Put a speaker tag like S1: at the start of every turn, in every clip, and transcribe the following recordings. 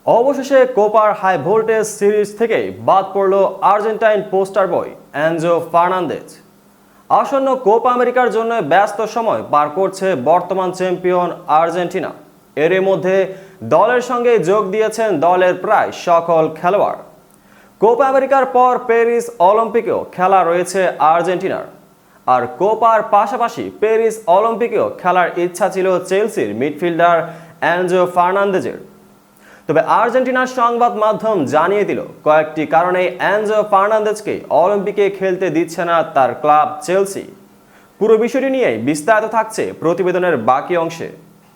S1: অবশেষে কোপার high voltage series থেকে বাদ পড়ল Argentine poster boy Enzo Fernandez. আসন্ন কোপা আমেরিকার জন্য ব্যস্ত সময় পার করছে বর্তমান চ্যাম্পিয়ন আর্জেন্টিনা। এরই মধ্যে দলের সঙ্গে যোগ দিয়েছেন দলের প্রায় সকল খেলোয়াড়। কোপা আমেরিকার পর প্যারিস অলিম্পিকেও খেলা রয়েছে আর্জেন্টিনার। আর কোপার পাশাপাশি প্যারিস অলিম্পিকেও খেলার ইচ্ছা ছিল চেলসির মিডফিল্ডার এনজো ফার্নান্দেজের। তবে আর্জেন্টিনার সংবাদ মাধ্যম জানিয়ে দিল কয়েকটি কারণে এনজো ফার্নান্দেজকে অলিম্পিকে খেলতে দিচ্ছে না তার ক্লাব চেলসি। পুরো বিষয়টি নিয়েই বিস্তারিত থাকছে প্রতিবেদনের বাকি অংশে।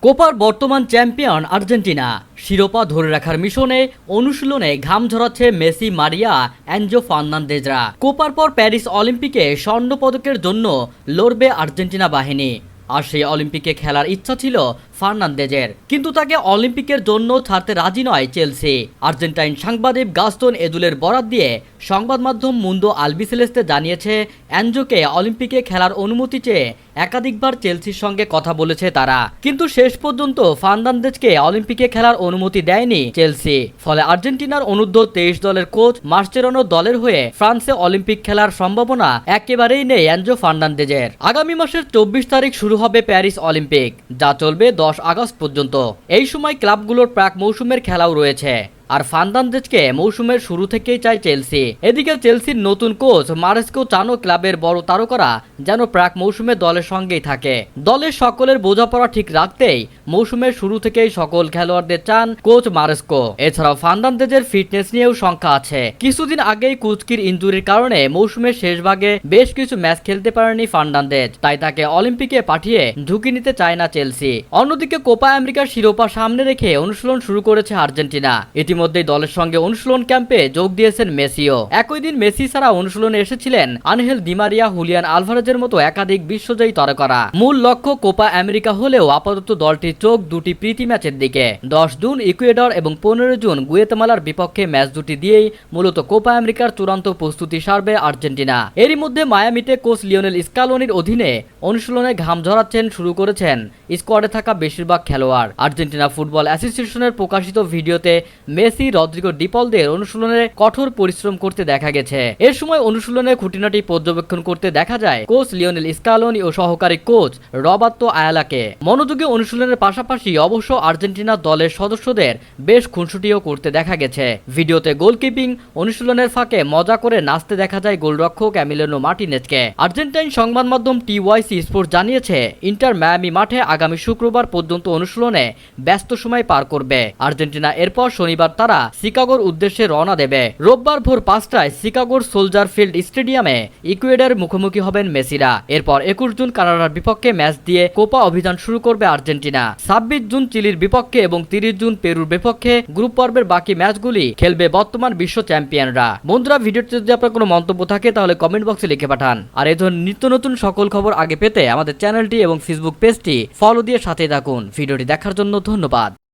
S2: কোপার বর্তমান চ্যাম্পিয়ন আর্জেন্টিনা শিরোপা ধরে রাখার মিশনে অনুশীলনে ঘাম ঝরাচ্ছে মেসি, মারিয়া, এনজো ফার্নান্দেজরা। কোপার পর প্যারিস অলিম্পিকে স্বর্ণ পদকের জন্য লড়বে আর্জেন্টিনা বাহিনী। আর সেই অলিম্পিকে খেলার ইচ্ছা ছিল ফার্নান্দেজের, কিন্তু তাকে অলিম্পিকের জন্য ছাড়তে রাজি নয় চেলসি। আর্জেন্টাইন সাংবাদিক গাস্তন এদুলের বরাত দিয়ে সংবাদ মাধ্যম মুন্দো আলবিসেলেস্তে জানিয়েছে, এনজোকে অলিম্পিকে খেলার অনুমতি চেয়ে একাধিকবার চেলসির সঙ্গে কথা বলেছে তারা, কিন্তু শেষ পর্যন্ত ফার্নান্দেজকে অলিম্পিকে খেলার অনুমতি দেয়নি চেলসি। ফলে আর্জেন্টিনার অনূর্ধ্ব-23 দলের কোচ মার্চেরানো দলের হয়ে ফ্রান্সে অলিম্পিক খেলার সম্ভাবনা একেবারেই নেই এনজো ফার্নান্দেজের। আগামী মাসের 24 তারিখ শুরু হবে প্যারিস অলিম্পিক, যা চলবে 10 আগস্ট পর্যন্ত। এই সময় ক্লাবগুলোর প্রাক মৌসুমের খেলাও রয়েছে। আর ফার্নান্দেজকে মৌসুমের শুরু থেকেই চায় চেলসি। এদিকে চেলসির নতুন কোচ মারেস্কো চানো ক্লাবের বড় তারকারা যেন প্রাক মৌসুমে দলের সঙ্গেই থাকে। দলের সকলের বোঝাপড়া ঠিক রাখতেই মৌসুমের শুরু থেকেই সকল খেলোয়াড়দের চান কোচ মারেস্কো। এছাড়াও ফার্নান্দেজের ফিটনেস নিয়েও শঙ্কা আছে। কিছুদিন আগেই কুচকির ইনজুরির কারণে মৌসুমের শেষ ভাগে বেশ কিছু ম্যাচ খেলতে পারেনি ফার্নান্দেজ, তাই তাকে অলিম্পিকে পাঠিয়ে ঝুঁকি নিতে চায় না চেলসি। অন্যদিকে কোপা আমেরিকার শিরোপা সামনে রেখে অনুশীলন শুরু করেছে আর্জেন্টিনা। ইতিমধ্যে দলের সঙ্গে অনুশীলন ক্যাম্পে যোগ দিয়েছেন মেসিও। একই দিন মেসি ছাড়া অনুশীলনে এসেছিলেন আনহেল দি মারিয়া, হুলিয়ান আলভারেজের মতো একাধিক বিশ্বজয়ী তারকারা। মূল লক্ষ্য কোপা আমেরিকা হলেও আপাতত দলটির চোখ দুটি প্রীতি ম্যাচের দিকে। 10 জুন ইকুয়েডর এবং 15 জুন গুয়েতেমালার বিপক্ষে ম্যাচ দুটি দিয়েই মূলত কোপা আমেরিকার চূড়ান্ত প্রস্তুতি সারবে আর্জেন্টিনা। এরই মধ্যে মায়ামিতে কোচ লিওনেল স্কালোনির অধীনে অনুশীলনে ঘাম ঝরাচ্ছেন শুরু করেছেন স্কোয়াডে থাকা বেশিরভাগ খেলোয়াড়। আর্জেন্টিনা ফুটবল অ্যাসোসিয়েশনের প্রকাশিত ভিডিওতে মেসি, রদ্রিগো ডিপলদের অনুশীলনে কঠোর পরিশ্রম করতে দেখা গেছে। এর সময় অনুশীলনে খুঁটিনাটি পর্যবেক্ষণ করতে দেখা যায় কোচ লিওনেল স্কালোনি ও সহকারী কোচ রবার্তো আয়ালাকে। মনোযোগী অনুশীলনের পাশাপাশি অবশ্য আর্জেন্টিনা দলের সদস্যদের বেশ খুনসুটিও করতে দেখা গেছে। ভিডিওতে গোলকিপিং অনুশীলনের ফাঁকে মজা করে নাচতে দেখা যায় গোলরক্ষক এমিলিয়ানো মার্টিনেজকে। আর্জেন্টাইন সংবাদ মাধ্যম টিওয়াইসি স্পোর্টস জানিয়েছে, ইন্টার মায়ামি মাঠে আগামী শুক্রবার পর্যন্ত অনুশীলনে ব্যস্ত সময় পার করবে আর্জেন্টিনা। এরপর শনিবার তারা শিকাগোর উদ্দেশ্যে রওনা দেবে। রোববার ভোর 5টায় শিকাগোর সোলজার ফিল্ড স্টেডিয়ামে ইকুয়েডর মুখোমুখি হবেন মেসিরা। এরপর 21 জুন কানাডার বিপক্ষে ম্যাচ দিয়ে কোপা অভিযান শুরু করবে আর্জেন্টিনা। 26 জুন চিলির বিপক্ষে এবং 30 জুন পেরুর বিপক্ষে গ্রুপ পর্বের বাকি ম্যাচগুলি খেলবে বর্তমান বিশ্ব চ্যাম্পিয়নরা। বন্ধুরা, ভিডিওতে যদি আপনার কোনো মন্তব্য থাকে তাহলে কমেন্ট বক্সে লিখে পাঠান। আর এই ধরনের নিত্য নতুন সকল খবর আগে পেতে আমাদের চ্যানেলটি এবং ফেসবুক পেজটি ফলো দিয়ে সাথে থাকুন। ভিডিওটি দেখার জন্য ধন্যবাদ।